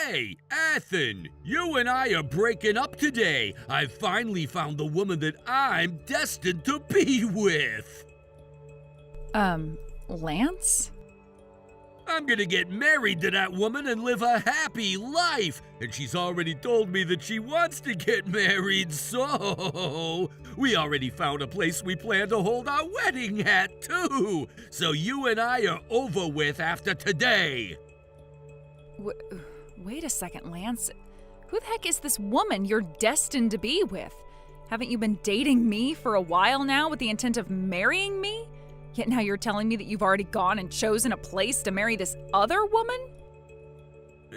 Hey, Ethan, you and I are breaking up today. I've finally found the woman that I'm destined to be with. Lance? I'm gonna get married to that woman and live a happy life. And she's already told me that she wants to get married, so we already found a place we plan to hold our wedding at, too. So you and I are over with after today. Wait a second, Lance. Who the heck is this woman you're destined to be with? Haven't you been dating me for a while now with the intent of marrying me? Yet now you're telling me that you've already gone and chosen a place to marry this other woman?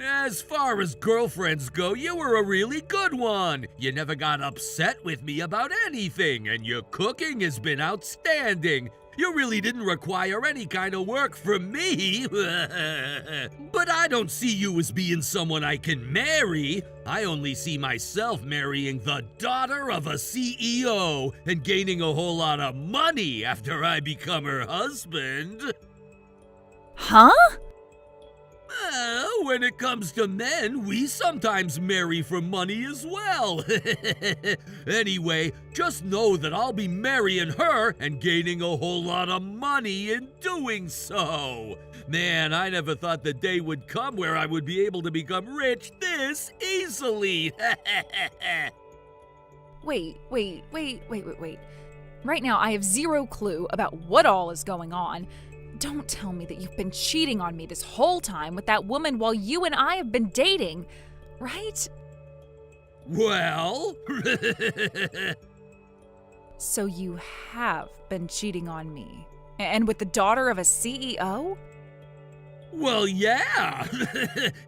As far as girlfriends go, you were a really good one. You never got upset with me about anything, and your cooking has been outstanding. You really didn't require any kind of work from me. But I don't see you as being someone I can marry. I only see myself marrying the daughter of a CEO and gaining a whole lot of money after I become her husband. Huh? When it comes to men, we sometimes marry for money as well. Anyway, just know that I'll be marrying her and gaining a whole lot of money in doing so. Man, I never thought the day would come where I would be able to become rich this easily. Wait. Right now, I have zero clue about what all is going on. Don't tell me that you've been cheating on me this whole time with that woman while you and I have been dating, right? Well? So you have been cheating on me. And with the daughter of a CEO? Well, yeah.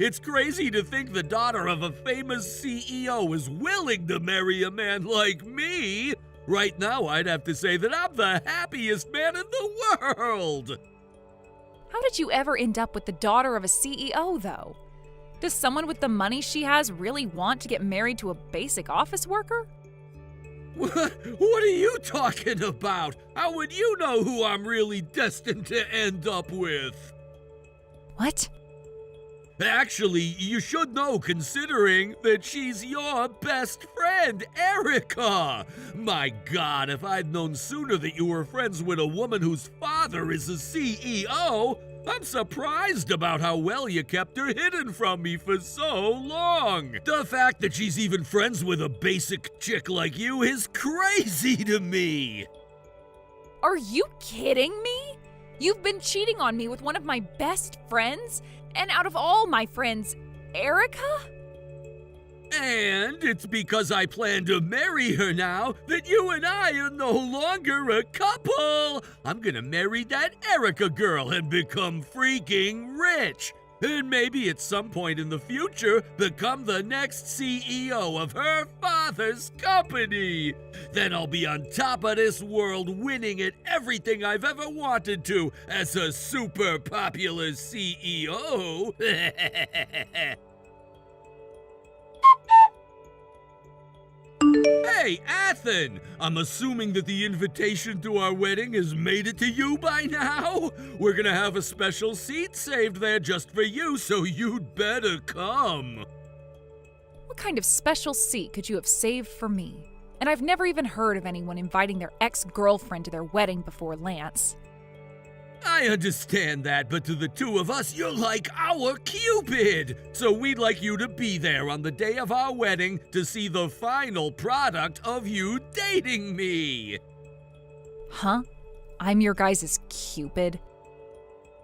It's crazy to think the daughter of a famous CEO is willing to marry a man like me. Right now, I'd have to say that I'm the happiest man in the world. How did you ever end up with the daughter of a CEO, though? Does someone with the money she has really want to get married to a basic office worker? What are you talking about? How would you know who I'm really destined to end up with? What? Actually, you should know, considering that she's your best friend, Erica. My God, if I'd known sooner that you were friends with a woman whose father is a CEO, I'm surprised about how well you kept her hidden from me for so long. The fact that she's even friends with a basic chick like you is crazy to me. Are you kidding me? You've been cheating on me with one of my best friends? And out of all my friends, Erica? And it's because I plan to marry her now that you and I are no longer a couple. I'm gonna marry that Erica girl and become freaking rich. And maybe at some point in the future, become the next CEO of her father's company. Then I'll be on top of this world, winning at everything I've ever wanted to as a super popular CEO. Hey, Ethan! I'm assuming that the invitation to our wedding has made it to you by now? We're gonna have a special seat saved there just for you, so you'd better come. What kind of special seat could you have saved for me? And I've never even heard of anyone inviting their ex-girlfriend to their wedding before, Lance. I understand that, but to the two of us, you're like our Cupid! So we'd like you to be there on the day of our wedding to see the final product of you dating me! Huh? I'm your guys' Cupid?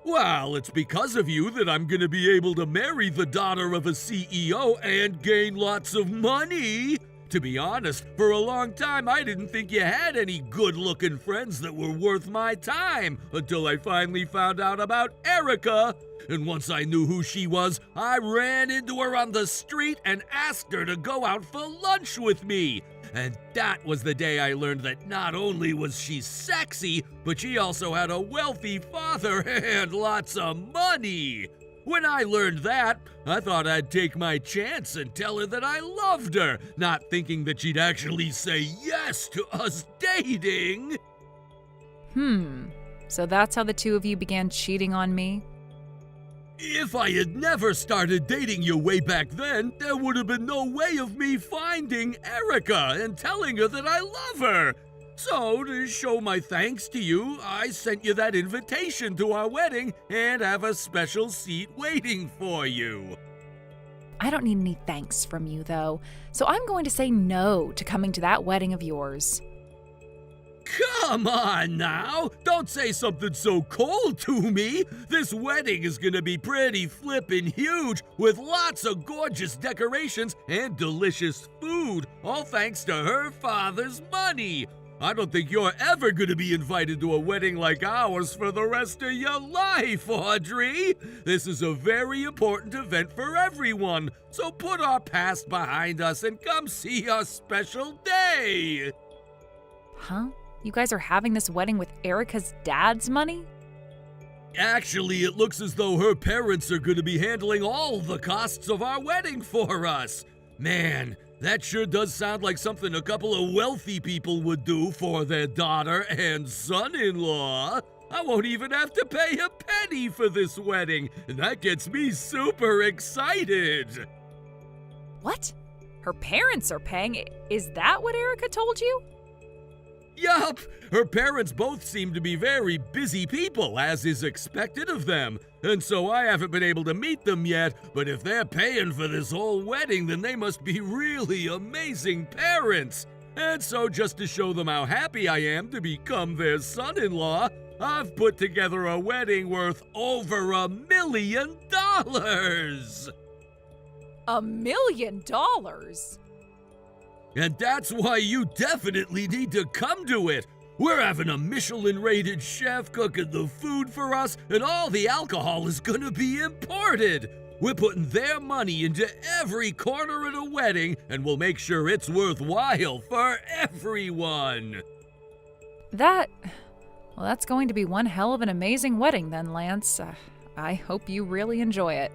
Well, it's because of you that I'm gonna be able to marry the daughter of a CEO and gain lots of money! To be honest, for a long time I didn't think you had any good-looking friends that were worth my time until I finally found out about Erica. And once I knew who she was, I ran into her on the street and asked her to go out for lunch with me. And that was the day I learned that not only was she sexy, but she also had a wealthy father and lots of money. When I learned that, I thought I'd take my chance and tell her that I loved her, not thinking that she'd actually say yes to us dating. So that's how the two of you began cheating on me? If I had never started dating you way back then, there would have been no way of me finding Erica and telling her that I love her. So, to show my thanks to you, I sent you that invitation to our wedding and have a special seat waiting for you. I don't need any thanks from you, though, so I'm going to say no to coming to that wedding of yours. Come on now! Don't say something so cold to me! This wedding is gonna be pretty flippin' huge, with lots of gorgeous decorations and delicious food, all thanks to her father's money! I don't think you're ever gonna be invited to a wedding like ours for the rest of your life, Audrey! This is a very important event for everyone, so put our past behind us and come see our special day! Huh? You guys are having this wedding with Erica's dad's money? Actually, it looks as though her parents are going to be handling all the costs of our wedding for us. Man, that sure does sound like something a couple of wealthy people would do for their daughter and son-in-law. I won't even have to pay a penny for this wedding, and that gets me super excited. What? Her parents are paying? Is that what Erica told you? Yup, her parents both seem to be very busy people, as is expected of them, and so I haven't been able to meet them yet, but if they're paying for this whole wedding, then they must be really amazing parents. And so just to show them how happy I am to become their son-in-law, I've put together a wedding worth over $1 million. $1 million? And that's why you definitely need to come to it. We're having a Michelin-rated chef cooking the food for us, and all the alcohol is gonna be imported. We're putting their money into every corner of the wedding, and we'll make sure it's worthwhile for everyone. That's going to be one hell of an amazing wedding then, Lance. I hope you really enjoy it.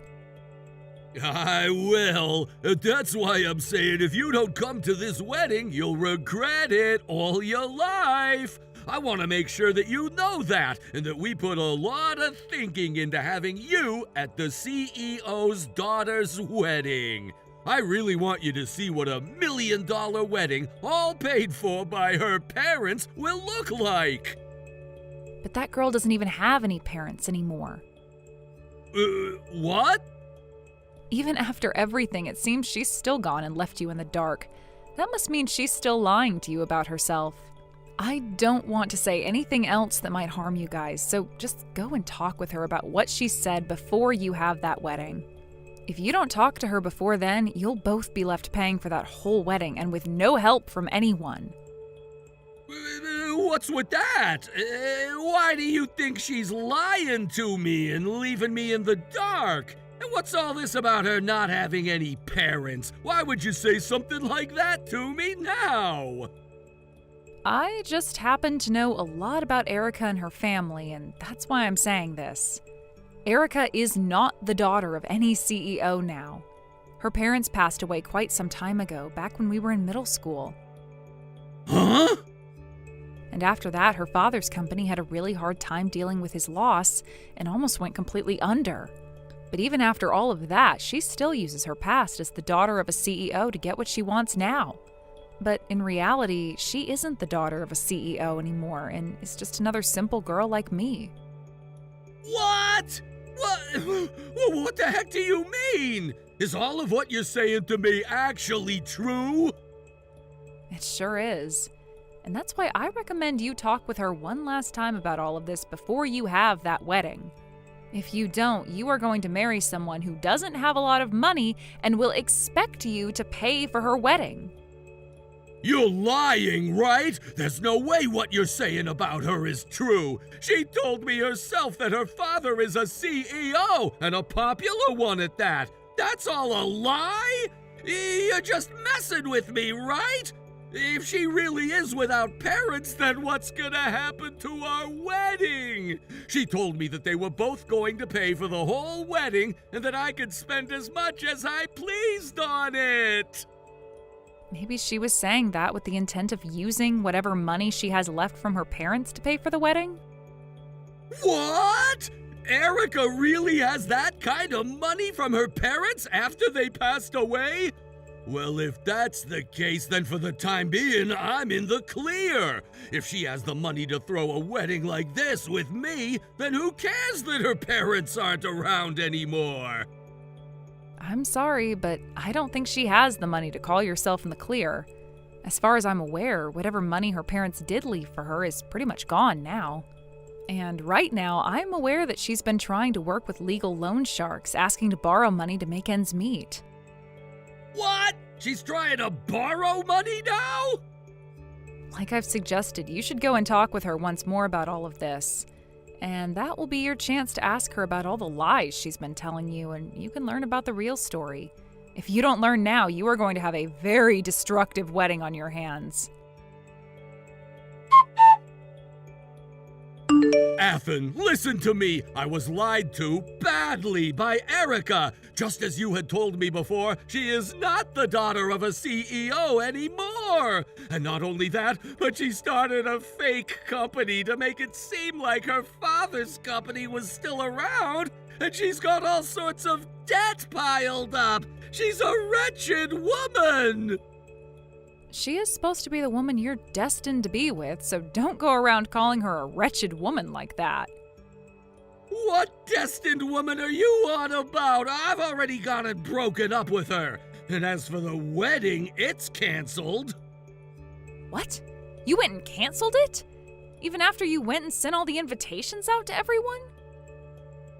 I will. That's why I'm saying if you don't come to this wedding, you'll regret it all your life. I want to make sure that you know that, and that we put a lot of thinking into having you at the CEO's daughter's wedding. I really want you to see what $1 million wedding, all paid for by her parents, will look like. But that girl doesn't even have any parents anymore. What? Even after everything, it seems she's still gone and left you in the dark. That must mean she's still lying to you about herself. I don't want to say anything else that might harm you guys, so just go and talk with her about what she said before you have that wedding. If you don't talk to her before then, you'll both be left paying for that whole wedding and with no help from anyone. What's with that? Why do you think she's lying to me and leaving me in the dark? And what's all this about her not having any parents? Why would you say something like that to me now? I just happen to know a lot about Erica and her family, and that's why I'm saying this. Erica is not the daughter of any CEO now. Her parents passed away quite some time ago, back when we were in middle school. Huh? And after that, her father's company had a really hard time dealing with his loss and almost went completely under. But even after all of that, she still uses her past as the daughter of a CEO to get what she wants now. But in reality, she isn't the daughter of a CEO anymore and is just another simple girl like me. What? What the heck do you mean? Is all of what you're saying to me actually true? It sure is. And that's why I recommend you talk with her one last time about all of this before you have that wedding. If you don't, you are going to marry someone who doesn't have a lot of money and will expect you to pay for her wedding. You're lying, right? There's no way what you're saying about her is true. She told me herself that her father is a CEO, and a popular one at that. That's all a lie? You're just messing with me, right? If she really is without parents, then what's gonna happen to our wedding? She told me that they were both going to pay for the whole wedding and that I could spend as much as I pleased on it. Maybe she was saying that with the intent of using whatever money she has left from her parents to pay for the wedding? What? Erica really has that kind of money from her parents after they passed away? Well, if that's the case, then for the time being, I'm in the clear. If she has the money to throw a wedding like this with me, then who cares that her parents aren't around anymore? I'm sorry, but I don't think she has the money to call yourself in the clear. As far as I'm aware, whatever money her parents did leave for her is pretty much gone now. And right now, I'm aware that she's been trying to work with legal loan sharks, asking to borrow money to make ends meet. What? She's trying to borrow money now? Like I've suggested, you should go and talk with her once more about all of this. And that will be your chance to ask her about all the lies she's been telling you, and you can learn about the real story. If you don't learn now, you are going to have a very destructive wedding on your hands. Ethan, listen to me. I was lied to badly by Erica. Just as you had told me before, she is not the daughter of a CEO anymore. And not only that, but she started a fake company to make it seem like her father's company was still around. And she's got all sorts of debt piled up. She's a wretched woman. She is supposed to be the woman you're destined to be with, so don't go around calling her a wretched woman like that. What destined woman are you on about? I've already got it broken up with her. And as for the wedding, it's canceled. What? You went and canceled it? Even after you went and sent all the invitations out to everyone?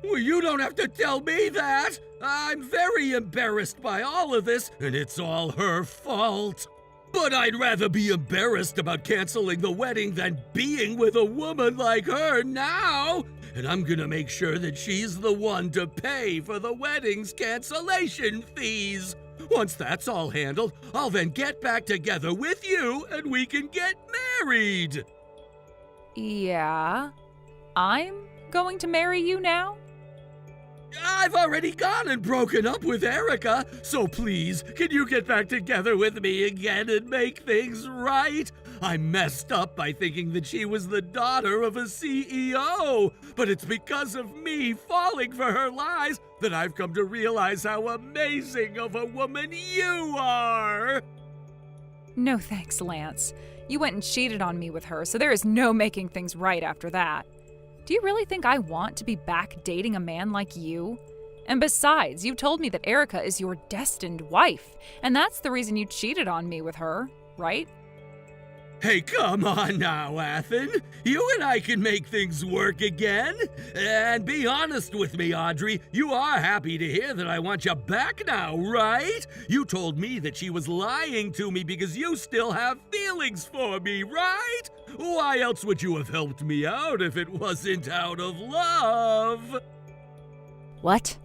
Well, you don't have to tell me that. I'm very embarrassed by all of this, and it's all her fault. But I'd rather be embarrassed about canceling the wedding than being with a woman like her now. And I'm gonna make sure that she's the one to pay for the wedding's cancellation fees. Once that's all handled, I'll then get back together with you and we can get married. Yeah? I'm going to marry you now? I've already gone and broken up with Erica, so please, can you get back together with me again and make things right? I messed up by thinking that she was the daughter of a CEO, but it's because of me falling for her lies that I've come to realize how amazing of a woman you are. No thanks, Lance. You went and cheated on me with her, so there is no making things right after that. Do you really think I want to be back dating a man like you? And besides, you told me that Erica is your destined wife, and that's the reason you cheated on me with her, right? Hey, come on now, Ethan. You and I can make things work again. And be honest with me, Audrey. You are happy to hear that I want you back now, right? You told me that she was lying to me because you still have feelings for me, right? Why else would you have helped me out if it wasn't out of love? What?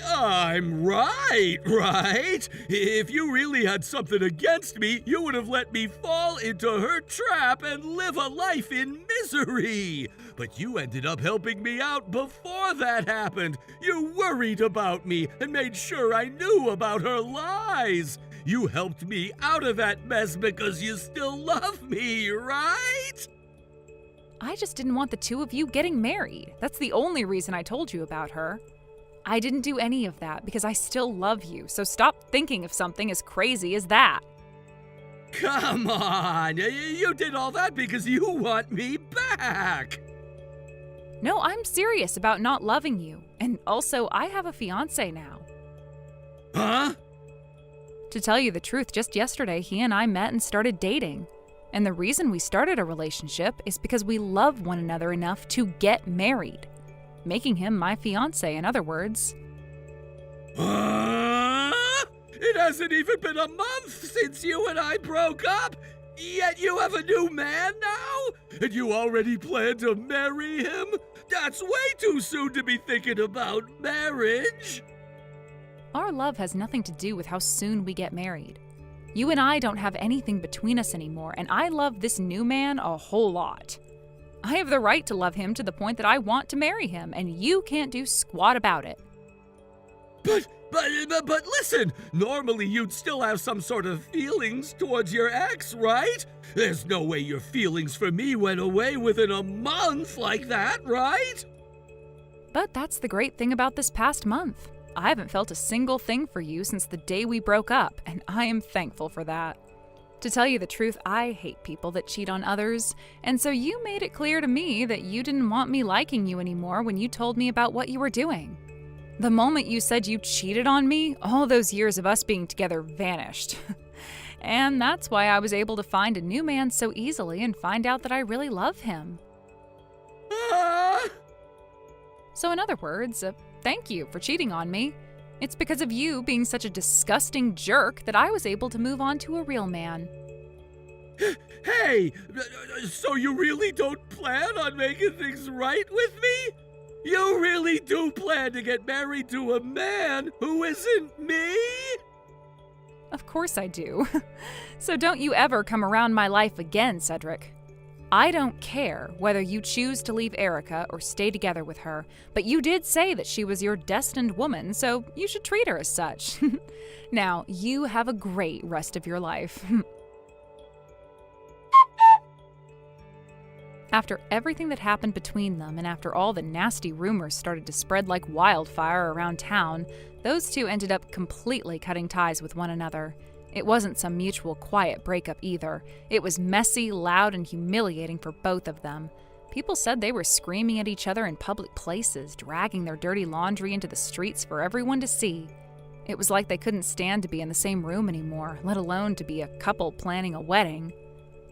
I'm right? If you really had something against me, you would have let me fall into her trap and live a life in misery. But you ended up helping me out before that happened. You worried about me and made sure I knew about her lies. You helped me out of that mess because you still love me, right? I just didn't want the two of you getting married. That's the only reason I told you about her. I didn't do any of that because I still love you, so stop thinking of something as crazy as that. Come on, you did all that because you want me back. No, I'm serious about not loving you. And also, I have a fiancé now. Huh? To tell you the truth, just yesterday, he and I met and started dating. And the reason we started a relationship is because we love one another enough to get married. Making him my fiancé, in other words. It hasn't even been a month since you and I broke up, yet you have a new man now? And you already plan to marry him? That's way too soon to be thinking about marriage. Our love has nothing to do with how soon we get married. You and I don't have anything between us anymore, and I love this new man a whole lot. I have the right to love him to the point that I want to marry him, and you can't do squat about it. But listen, normally you'd still have some sort of feelings towards your ex, right? There's no way your feelings for me went away within a month like that, right? But that's the great thing about this past month. I haven't felt a single thing for you since the day we broke up, and I am thankful for that. To tell you the truth, I hate people that cheat on others, and so you made it clear to me that you didn't want me liking you anymore when you told me about what you were doing. The moment you said you cheated on me, all those years of us being together vanished. And that's why I was able to find a new man so easily and find out that I really love him. So in other words, thank you for cheating on me. It's because of you being such a disgusting jerk that I was able to move on to a real man. Hey, so you really don't plan on making things right with me? You really do plan to get married to a man who isn't me? Of course I do. So don't you ever come around my life again, Cedric. I don't care whether you choose to leave Erica or stay together with her, but you did say that she was your destined woman, so you should treat her as such. Now, you have a great rest of your life. After everything that happened between them and after all the nasty rumors started to spread like wildfire around town, those two ended up completely cutting ties with one another. It wasn't some mutual quiet breakup either. It was messy, loud, and humiliating for both of them. People said they were screaming at each other in public places, dragging their dirty laundry into the streets for everyone to see. It was like they couldn't stand to be in the same room anymore, let alone to be a couple planning a wedding.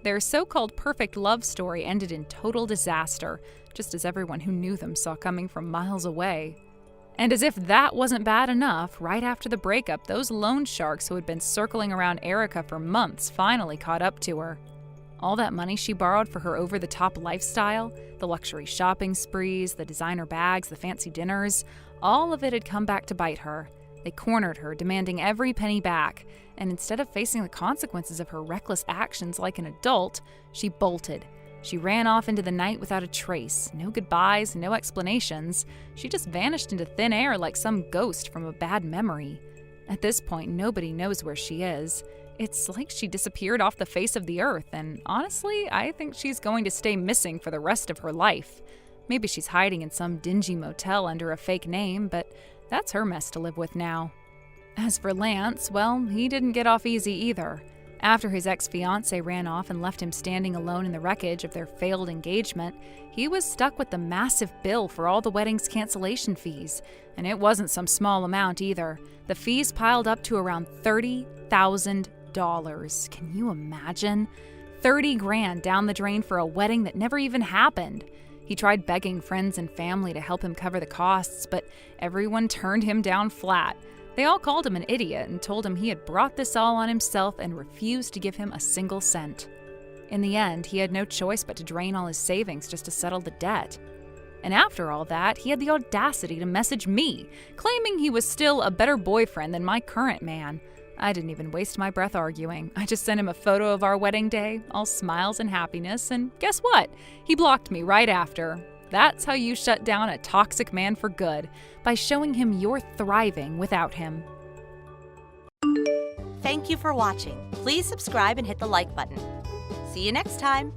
Their so-called perfect love story ended in total disaster, just as everyone who knew them saw coming from miles away. And as if that wasn't bad enough, right after the breakup, those loan sharks who had been circling around Erica for months finally caught up to her. All that money she borrowed for her over-the-top lifestyle, the luxury shopping sprees, the designer bags, the fancy dinners, all of it had come back to bite her. They cornered her, demanding every penny back, and instead of facing the consequences of her reckless actions like an adult, she bolted. She ran off into the night without a trace. No goodbyes, no explanations. She just vanished into thin air like some ghost from a bad memory. At this point, nobody knows where she is. It's like she disappeared off the face of the earth, and honestly, I think she's going to stay missing for the rest of her life. Maybe she's hiding in some dingy motel under a fake name, but that's her mess to live with now. As for Lance, well, he didn't get off easy either. After his ex-fiancée ran off and left him standing alone in the wreckage of their failed engagement, he was stuck with the massive bill for all the wedding's cancellation fees. And it wasn't some small amount either. The fees piled up to around $30,000. Can you imagine? 30 grand down the drain for a wedding that never even happened. He tried begging friends and family to help him cover the costs, but everyone turned him down flat. They all called him an idiot and told him he had brought this all on himself and refused to give him a single cent. In the end, he had no choice but to drain all his savings just to settle the debt. And after all that, he had the audacity to message me, claiming he was still a better boyfriend than my current man. I didn't even waste my breath arguing. I just sent him a photo of our wedding day, all smiles and happiness, and guess what? He blocked me right after. That's how you shut down a toxic man for good, by showing him you're thriving without him. Thank you for watching. Please subscribe and hit the like button. See you next time.